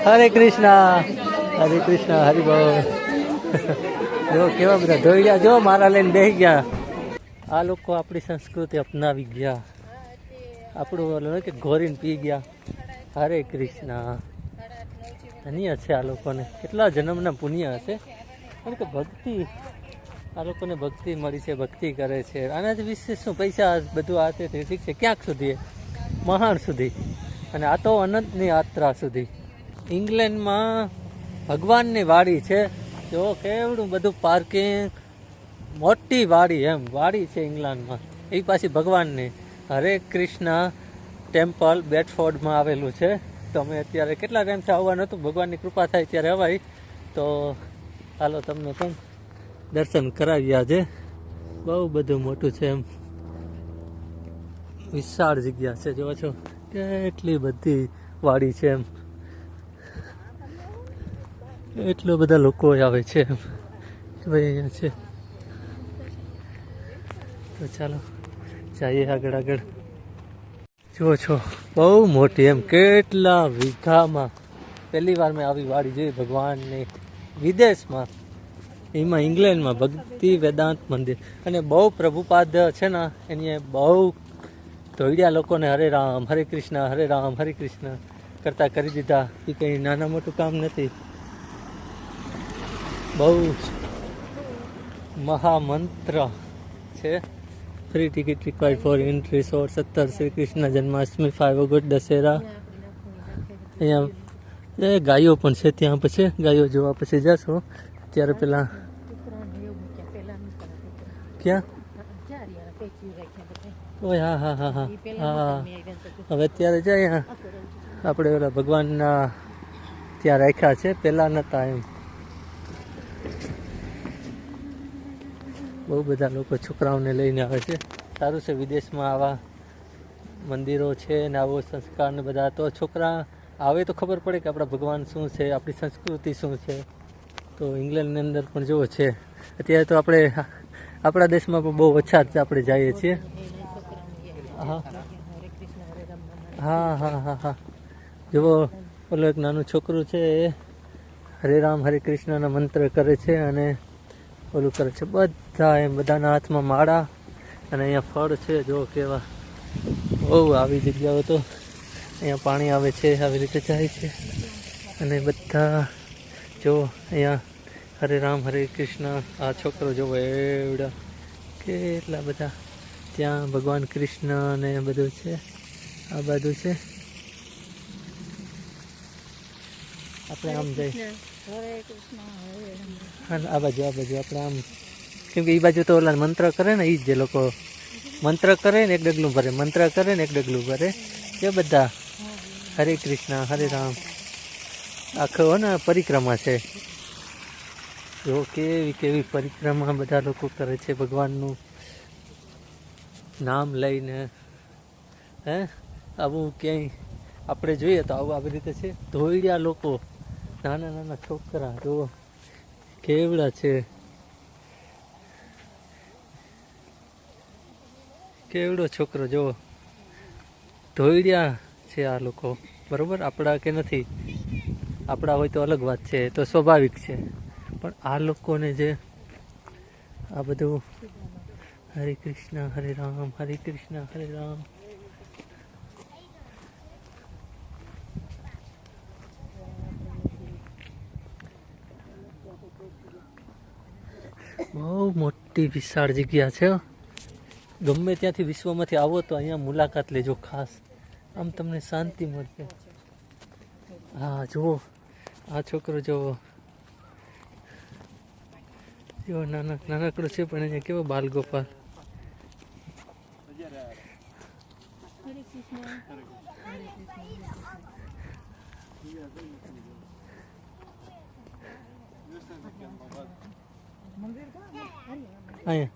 હરે કૃષ્ણ, હરે કૃષ્ણ, હરિ બોલ. જો કેવા બધા દોડ્યા, જો મારા લઈને બેસી ગયા. આ લોકો આપણી સંસ્કૃતિ અપનાવી ગયા, આપણું ઓલું કે ઘોરીને પી ગયા. હરે કૃષ્ણ. ધન્ય છે આ લોકોને, કેટલા જન્મના પુણ્ય હશે. કારણ કે ભક્તિ, આ લોકોને ભક્તિ મળી છે, ભક્તિ કરે છે. આનાથી વિશેષ શું, પૈસા બધું આ તે ઠીક છે, ક્યાંક સુધી મહાન સુધી, અને આ તો અનંતની યાત્રા સુધી. ઇંગ્લેન્ડમાં ભગવાનની વાડી છે, જો કેવડું બધું પાર્કિંગ, મોટી વાડી, એમ વાડી છે ઇંગ્લેન્ડમાં, એ પાછી ભગવાનની. હરે કૃષ્ણ ટેમ્પલ બેડફોર્ડમાં આવેલું છે. તો અમે અત્યારે કેટલા ટાઈમથી આવવાનું હતું, ભગવાનની કૃપા થાય ત્યારે અવાય. તો હાલો તમને પણ દર્શન કરાવ્યા છે. બહુ બધું મોટું છે, એમ વિશાળ જગ્યા છે. જોવો છો કેટલી બધી વાડી છે, એમ એટલા બધા લોકો આવે છે, એમ કે ભાઈ અહીંયા છે. તો ચાલો જઈએ આગળ આગળ. જુઓ છો બહુ મોટી, એમ કેટલા વીઘામાં. પહેલી વાર મેં આવી વાડી જોઈ ભગવાનની વિદેશમાં, એમાં ઇંગ્લેન્ડમાં ભક્તિ વેદાંત મંદિર. અને બહુ પ્રભુપાદ છે ને, એની બહુ દોડ્યા લોકોને હરે રામ હરે કૃષ્ણ, હરે રામ હરે કૃષ્ણ કરતા કરી દીધા. એ કંઈ નાના મોટું કામ નથી, બહુ મહામંત્ર છે. Free ticket required four entry 17 Shri Krishna Janmashtami 5 August Dussehra. અહીંયા ગાયો પણ છે, ત્યાં પછી ગાયો જોવા પછી જશો. ત્યારે પેલા ક્યાં, ઓય હા હા હા હા હા. હવે અત્યારે જાય આપણે ઓલા ભગવાનના ત્યાં રાખ્યા છે, પહેલાં નહોતા એમ. બહુ બધા લોકો છોકરાઓને લઈને આવે છે. સારું છે વિદેશમાં આવા મંદિરો છે ને આવો સંસ્કાર ને બધા. તો છોકરા આવે તો ખબર પડે કે આપણા ભગવાન શું છે, આપણી સંસ્કૃતિ શું છે. તો ઇંગ્લેન્ડની અંદર પણ જેવો છે. અત્યારે તો આપણે આપણા દેશમાં પણ બહુ ઓછા જ આપણે જઈએ છીએ. હા હા હા હા હા. જુઓ ઓલો એક નાનું છોકરું છે, એ હરે રામ હરે કૃષ્ણના મંત્ર કરે છે અને ઓલું કરે છે. બધા એમ બધાના હાથમાં માળા, અને અહીંયા ફળ છે. જો કેવા બહુ આવી જગ્યાઓ. તો અહીંયા પાણી આવે છે, આવી રીતે જાય છે. અને બધા જો અહીંયા હરે રામ હરે કૃષ્ણ. આ છોકરો જોવો એવડા કેટલા બધા. ત્યાં ભગવાન કૃષ્ણ ને બધું છે. આ બધું છે. આપણે આમ જઈ આ બાજુ આપણે આમ, કેમ કે એ બાજુ તો ઓલા મંત્ર કરે ને, એ જ જે લોકો મંત્ર કરે ને એક ડગલું ભરે, મંત્ર કરે ને એક ડગલું ભરે. એ બધા હરે કૃષ્ણ હરે રામ આખો ને પરિક્રમા છે. જો કેવી કેવી પરિક્રમા બધા લોકો કરે છે ભગવાનનું નામ લઈને. હે આવું ક્યાંય આપણે જોઈએ તો આવું આવી રીતે છે. ધોઈડ્યા લોકો, નાના નાના છોકરા જુઓ કેવડા છે, કેવડો છોકરો જુઓ ધોઈડ્યા છે આ લોકો. બરોબર, આપણા કે નથી, આપણા હોય તો અલગ વાત છે, તો સ્વાભાવિક છે. પણ આ લોકોને જે આ બધું હરે કૃષ્ણ હરે રામ હરે કૃષ્ણ હરે રામ. બહુ મોટી વિશાળ જગ્યા છે. ગમે ત્યાંથી વિશ્વમાંથી આવો તો અહીંયા મુલાકાત લેજો ખાસ, આમ તમને શાંતિ મળશે. હા જુઓ આ છોકરો જુઓ, એવો નાનકડો છે પણ અહીંયા કેવો બાલ ગોપાલ. અહીંયા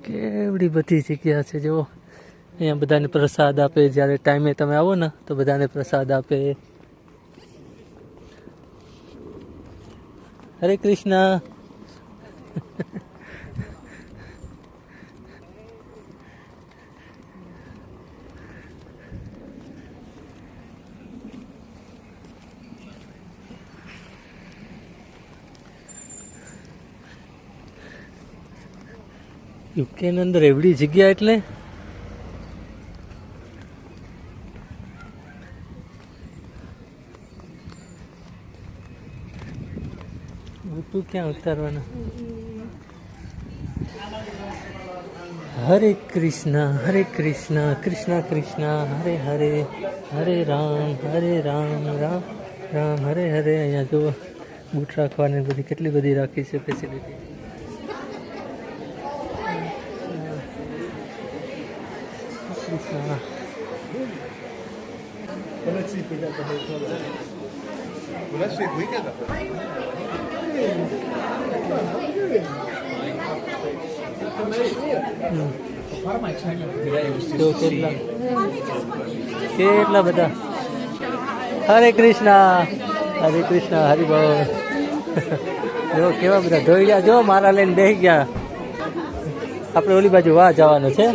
કેવડી બધી જગ્યા છે. જુઓ અહીંયા બધાને પ્રસાદ આપે, જ્યારે ટાઈમે તમે આવો ને તો બધાને પ્રસાદ આપે. હરે કૃષ્ણ. યુકેની અંદર એવડી જગ્યા એટલે તું ક્યાં ઉતારવાના? હરે કૃષ્ણ કૃષ્ણ કૃષ્ણ હરે હરે હરે રામ રામ રામ હરે હરે. અહીંયા જો બૂટ રાખવાની બધી કેટલી બધી રાખી છે ફેસિલિટી. કૃષ્ણ કેટલા બધા. હરે કૃષ્ણ હરિ બોલ. જો કેવા બધા ઢોળ્યા, જો મારા લઈને બેસી ગયા. આપણે ઓલી બાજુ વાહ જવાનું છે.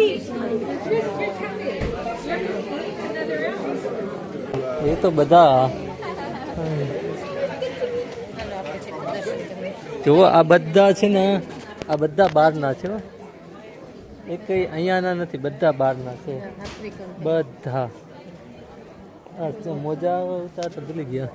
એ તો બધા જુઓ, આ બધા છે ને, આ બધા બહારના છે. એ કઈ અહીંયાના નથી, બધા બહારના છે બધા. મોજા ઉતાર તો ભૂલી ગયા.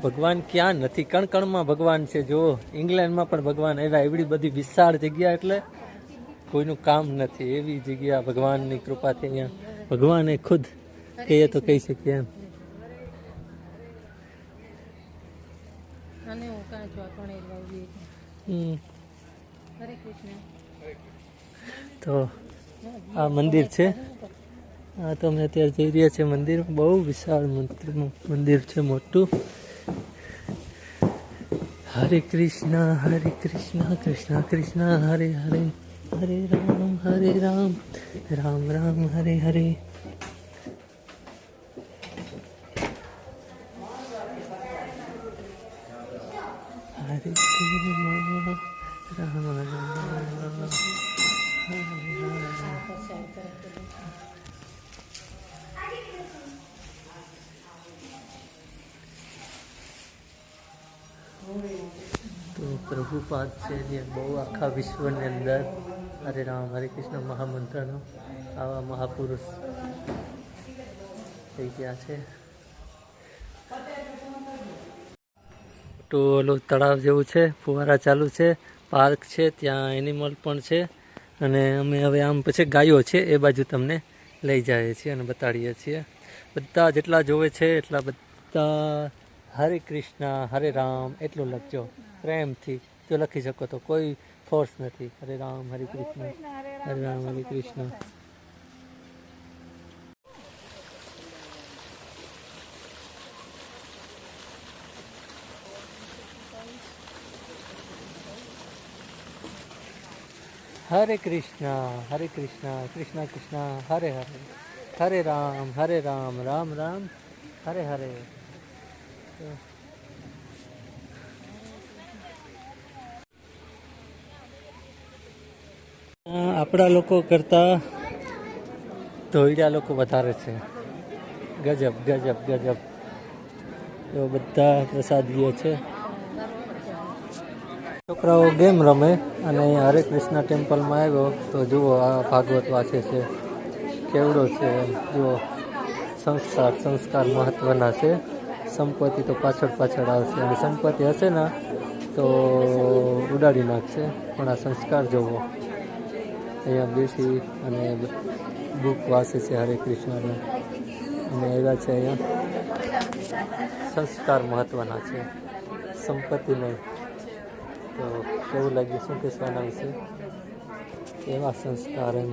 ભગવાન ક્યાં નથી, કણ કણમાં ભગવાન છે. જો ઇંગ્લેન્ડમાં પણ ભગવાન આવ્યા. એવડી બધી વિશાળ જગ્યા એટલે કોઈનું કામ નથી એવી જગ્યા. ભગવાનની કૃપાથી અહીંયા ભગવાને ખુદ કહીએ તો કહી શકીએ એમ. તો આ મંદિર છે. આ તો અમે અત્યારે જઈ રહ્યા છીએ મંદિર. બહુ વિશાળ મંદિર છે, મોટું. હરે કૃષ્ણ કૃષ્ણ કૃષ્ણ હરે હરે હરે રામ રામ રામ હરે હરે. હરે રામ રામ. તો પ્રભુપાદ છે જે બહુ આખા વિશ્વની અંદર હરે રામ હરે કૃષ્ણ મહામંત્રનો આવા મહાપુરુષ થઈ ગયા છે. તો ઓલું તળાવ જેવું છે, ફુવારા ચાલુ છે, પાર્ક છે, ત્યાં એનિમલ પણ છે. અને અમે હવે આમ પછી ગાયો છે એ બાજુ તમને લઈ જઈએ છીએ અને બતાડીએ છીએ. બધા જેટલા જોવે છે એટલા બધા હરે કૃષ્ણ હરે રામ એટલું લખજો પ્રેમથી. જો લખી શકો તો કોઈ ફોર્સ નથી. હરે રામ હરે કૃષ્ણ હરે રામ હરે કૃષ્ણ. હરે કૃષ્ણ કૃષ્ણ કૃષ્ણ હરે હરે હરે રામ રામ રામ હરે હરે. આપણા લોકો કરતા ધોઈડા લોકો વધારે છે. ગજબ ગજબ ગજબ. તો બધા પ્રસાદીઓ છે. છોકરાઓ ગેમ રમે અને અહીંયા હરે કૃષ્ણ ટેમ્પલમાં આવ્યો તો જુઓ આ ભાગવત વાંચે છે. કેવડો છે જુઓ. સંસ્કાર મહત્વના છે. સંપત્તિ તો પાછળ આવશે અને સંપત્તિ હશે ને તો ઉડાડી નાખશે, પણ આ સંસ્કાર જોવો. અહીંયા બેસી અને બુક વાંચે છે હરે કૃષ્ણનો. અને આવ્યા છે અહીંયા સંસ્કાર મહત્વના છે, સંપત્તિ નહીં. તો કેવું લાગ્યું, શું કહેવાના વિશે? એવા સંસ્કાર એમ.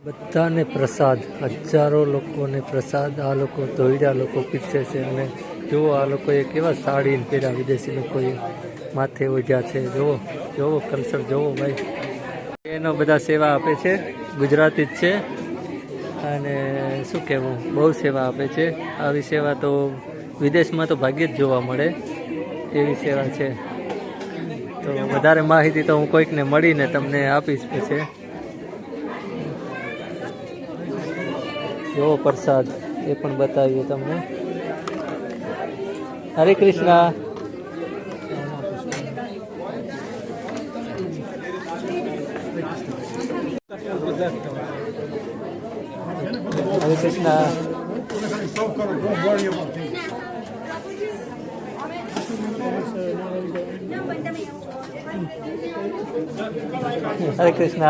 બધાને પ્રસાદ, હજારો લોકોને પ્રસાદ. આ લોકો ધોઈડા લોકો પીરસે છે. અને જુઓ આ લોકોએ કેવા સાડી પહેર્યા, વિદેશી લોકોએ માથે ઓઢ્યા છે. જોવો કલ્ચર જોવો ભાઈ. એનો બધા સેવા આપે છે, ગુજરાતી જ છે. અને શું કહેવું, બહુ સેવા આપે છે. આવી સેવા તો વિદેશમાં તો ભાગ્યે જ જોવા મળે એવી સેવા છે. તો વધારે માહિતી તો હું કોઈકને મળીને તમને આપીશ પછી. એવો પ્રસાદ એ પણ બતાવીએ તમને. હરે કૃષ્ણ. હરે કૃષ્ણ. હરે કૃષ્ણ.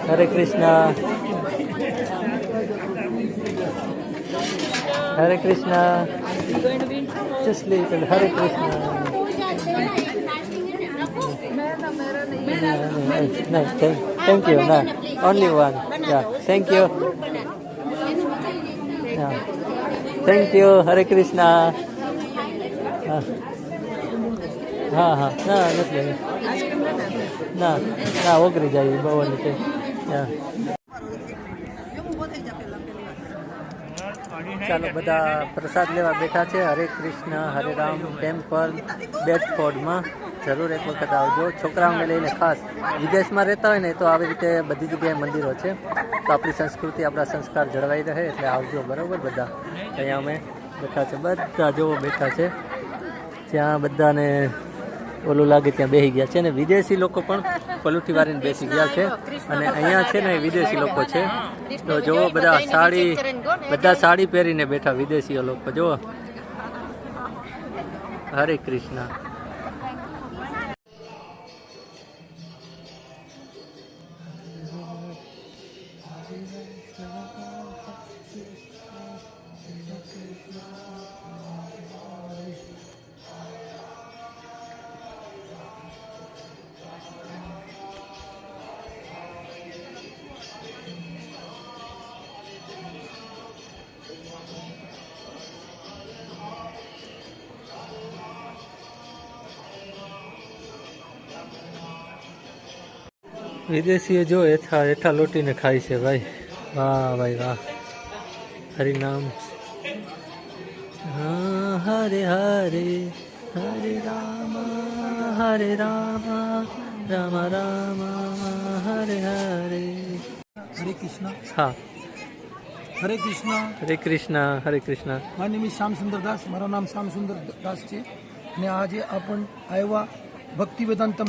હરે કૃષ્ણ. હરે Krishna. Just little. Hare Krishna. No, thank you. No, only one. Yeah, thank you. Yeah. Thank you. Hare Krishna. હા હા ના નથી ના ના ઓગળી જાય બહુ છે. ચાલો બધા પ્રસાદ લેવા બેઠા છે. હરે કૃષ્ણ હરે રામ ટેમ્પલ બેડફોર્ડમાં જરૂર એક વખત આવજો. છોકરાઓને લઈને ખાસ વિદેશમાં રહેતા હોય ને તો આવી રીતે બધી જગ્યાએ મંદિરો છે તો આપણી સંસ્કૃતિ આપણા સંસ્કાર જળવાઈ રહે એટલે આવજો બરાબર બધા. અહીંયા અમે બેઠા છે બધા જોવો બેઠા છે ત્યાં બધાને ઓલું લાગે ત્યાં બેસી ગયા છે ને વિદેશી લોકો પણ પલુઠી વાળીને બેસી ગયા છે અને અહીંયા છે ને વિદેશી લોકો છે તો જુઓ બધા સાડી પહેરીને બેઠા વિદેશીઓ લોકો જુઓ. હરે કૃષ્ણ. વિદેશીઓ જો હેઠા લોટીને ખાય છે ભાઈ. વાહ ભાઈ વાહ. હરિનામ. હા હરે હરે હરે રામ રામ રામ હરે હરે. હરે કૃષ્ણ. હા હરે કૃષ્ણ. હરે કૃષ્ણ. હરે કૃષ્ણ. મારું નામ શ્યામ સુંદર દાસ. મારું નામ શ્યામ સુંદર દાસ છે અને આજે આપણ આવ્યા ભક્તિવેદાંત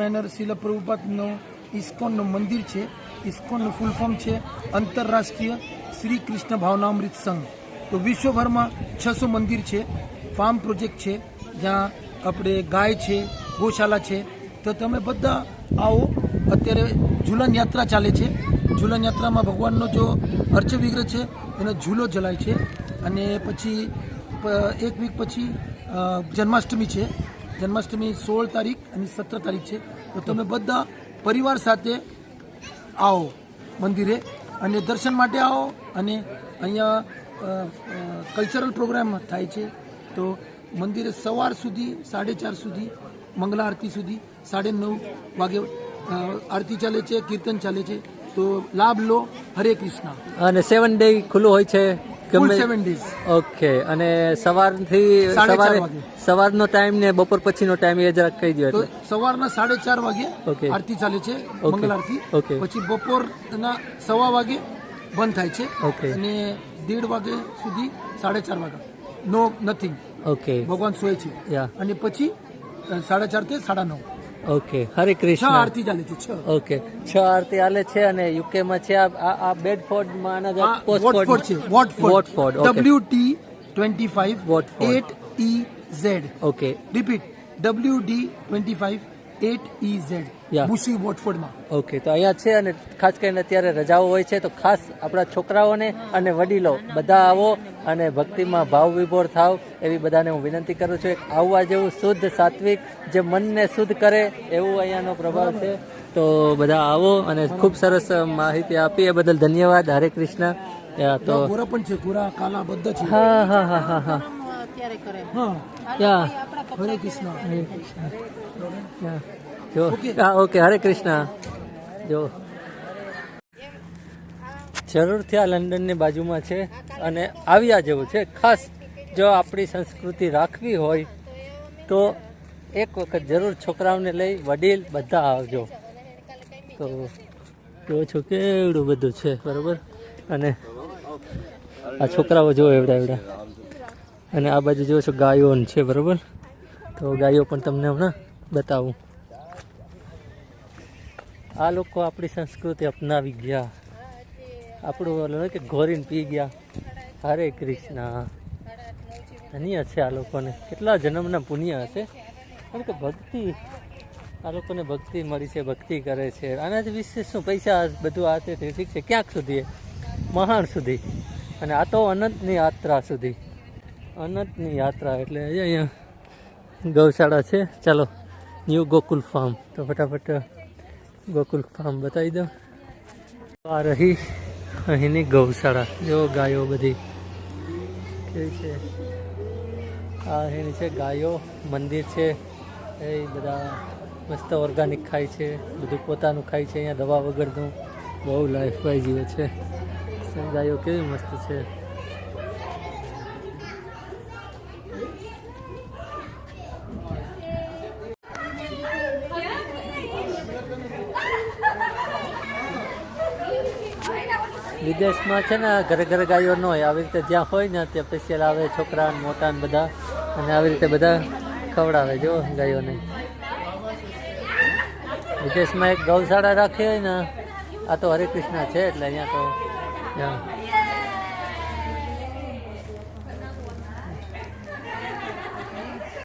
મેનર શિલ પ્રભુપાદનો ઇસ્કોનનું મંદિર છે. ઇસ્કોનનું ફૂલ ફોર્મ છે આંતરરાષ્ટ્રીય શ્રી કૃષ્ણ ભાવનામૃત સંઘ. તો વિશ્વભરમાં 600 મંદિર છે. ફાર્મ પ્રોજેક્ટ છે જ્યાં આપણે ગાય છે, ગૌશાલા છે. તો તમે બધા આવો. અત્યારે ઝૂલન યાત્રા ચાલે છે. ઝૂલન યાત્રામાં ભગવાનનો જો અર્ચ વિગ્રહ છે એનો ઝૂલો જલાય છે અને પછી એક વીક પછી જન્માષ્ટમી છે. જન્માષ્ટમી 16 તારીખ અને 17 તારીખ છે. તો તમે બધા પરિવાર સાથે આવો મંદિરે અને દર્શન માટે આવો. અને અહીંયા કલ્ચરલ પ્રોગ્રામ થાય છે. તો મંદિરે સવાર સુધી 4:30 સુધી મંગલા આરતી સુધી 9:30 વાગે આરતી ચાલે છે, કીર્તન ચાલે છે. તો લાભ લો. હરે કૃષ્ણ. અને 7 ડે ખુલ્લું હોય છે. 7 days. ઓકે. અને સવારનો ટાઈમ ને બપોર પછીનો ટાઈમ એ જરાક કહી દો. તો સવારના 4:30 વાગે આરતી ચાલે છે, મંગલ આરતી. પછી બપોરના 1:15 વાગે બંધ થાય છે અને 1:30 વાગે સુધી 4:30 વાગે નથિંગ. ઓકે. ભગવાન સોય છે અને પછી 4:30 થી 9:30. ઓકે. હરે કૃષ્ણ. 6 આરતી ચાલે છે. 6. ઓકે. 6 આરતી ચાલે છે અને યુકે માં છે આ બેડફોર્ડ માં વોટફોર્ડ છે. Watford. WD25 8EZ. Okay. Repeat WD25 8EZ. Bushey વોટફોર્ડમાં. ઓકે. તો અહીંયા છે અને ખાસ કરીને અત્યારે રજાઓ હોય છે તો ખાસ આપણા છોકરાઓને અને વડીલો બધા આવો અને ભક્તિમાં ભાવ વિભોર થાવ એવી બધાને હું વિનંતી કરું છું. એક આવવા જેવું શુદ્ધ સાત્વિક જે મનને શુદ્ધ કરે એવું અહીંયાનો પ્રભાવ છે. તો બધા આવો અને ખૂબ સરસ માહિતી આપી એ બદલ ધન્યવાદ. હરે કૃષ્ણ. તો ગોરા પણ છે, ગોરા કાલા બધા છે. હા હા હા હા હા. હરે કૃષ્ણ. હરે કૃષ્ણ. જો ઓકે. હરે કૃષ્ણ. જો જરૂરથી આ લંડનની બાજુમાં છે અને આવ્યા જેવું છે. ખાસ જો આપણી સંસ્કૃતિ રાખવી હોય તો એક વખત જરૂર છોકરાઓને લઈ વડીલ બધા આવજો. તો જો છો કેવડું બધું છે બરાબર. અને આ છોકરાઓ જો એવડા એવડા. અને આ બાજુ જો છો ગાયો છે બરાબર. તો ગાયો પણ તમને હમણાં બતાવું. આ લોકો આપણી સંસ્કૃતિ અપનાવી ગયા. આપણું ઓલું કે ઘોરીને પી ગયા. હરે કૃષ્ણ. ધન્ય છે આ લોકોને. કેટલા જન્મના પુણ્ય હશે. કારણ કે ભક્તિ, આ લોકોને ભક્તિ મળી છે, ભક્તિ કરે છે. આનાથી વિશેષ શું? પૈસા બધું આ તે ઠીક છે, ક્યાંક સુધી મહાન સુધી. અને આ તો અનંતની યાત્રા સુધી. અનંતની યાત્રા એટલે અહીંયા ગૌશાળા છે. ચાલો ન્યૂ ગોકુલ ફાર્મ. તો ફટાફટ ગોકુલ ફાર્મ બતાવી દો. આ રહી અહીંની ગૌશાળા. જો ગાયો બધી કેવી છે. આ અહીંની છે ગાયો. મંદિર છે. એ બધા મસ્ત ઓર્ગાનિક ખાય છે. બધું પોતાનું ખાય છે. અહીંયા દવા વગરનું બહુ લાઈફ ભાઈ જીવે છે. ગાયો કેવી મસ્ત છે. વિદેશમાં છે ને ઘરે ઘરે ગાયો ન હોય. આવી રીતે જ્યાં હોય ને ત્યાં સ્પેશિયલ આવે છોકરા મોટા ને બધા. અને આવી રીતે બધા ખવડાવે જો ગાયોને. વિદેશમાં એક ગૌશાળા રાખી હોય ને. આ તો હરે કૃષ્ણ છે એટલે અહીંયા તો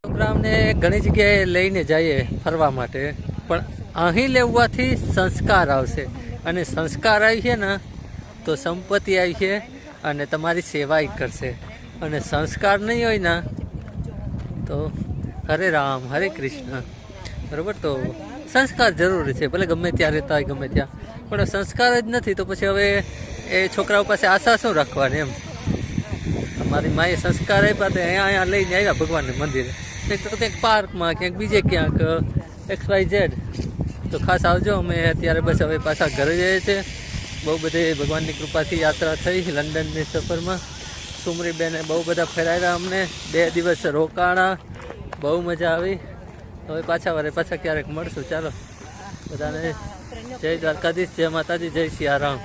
છોકરાઓને ઘણી જગ્યાએ લઈને જઈએ ફરવા માટે. પણ અહીં લેવાથી સંસ્કાર આવશે. અને સંસ્કાર આવી છે ને તો સંપત્તિ આવી છે. અને તમારી સેવાય કરશે. અને સંસ્કાર નહીં હોય ને તો હરે રામ હરે કૃષ્ણ બરાબર. તો સંસ્કાર જરૂરી છે. ભલે ગમે ત્યાં રહેતા હોય ગમે ત્યાં, પણ સંસ્કાર જ નથી તો પછી હવે એ છોકરાઓ પાસે આશા શું રાખવાની એમ. મારી માએ સંસ્કાર આપ્યા તો અહીંયા લઈને આવ્યા ભગવાનને મંદિરે. ક્યાંક પાર્કમાં ક્યાંક બીજે ક્યાંક XYZ. તો ખાસ આવજો. અમે અત્યારે બસ હવે પાછા ઘરે જઈએ છીએ. બહુ બધી ભગવાનની કૃપાથી યાત્રા થઈ લંડનની સફરમાં. સુમરીબેને બહુ બધા ફેરાવ્યા અમને. 2 દિવસ રોકાણા. બહુ મજા આવી. હવે પાછા ક્યારેક મળશું. ચાલો બધાને જય દ્વારકાધીશ, જય માતાજી, જય સિયારામ.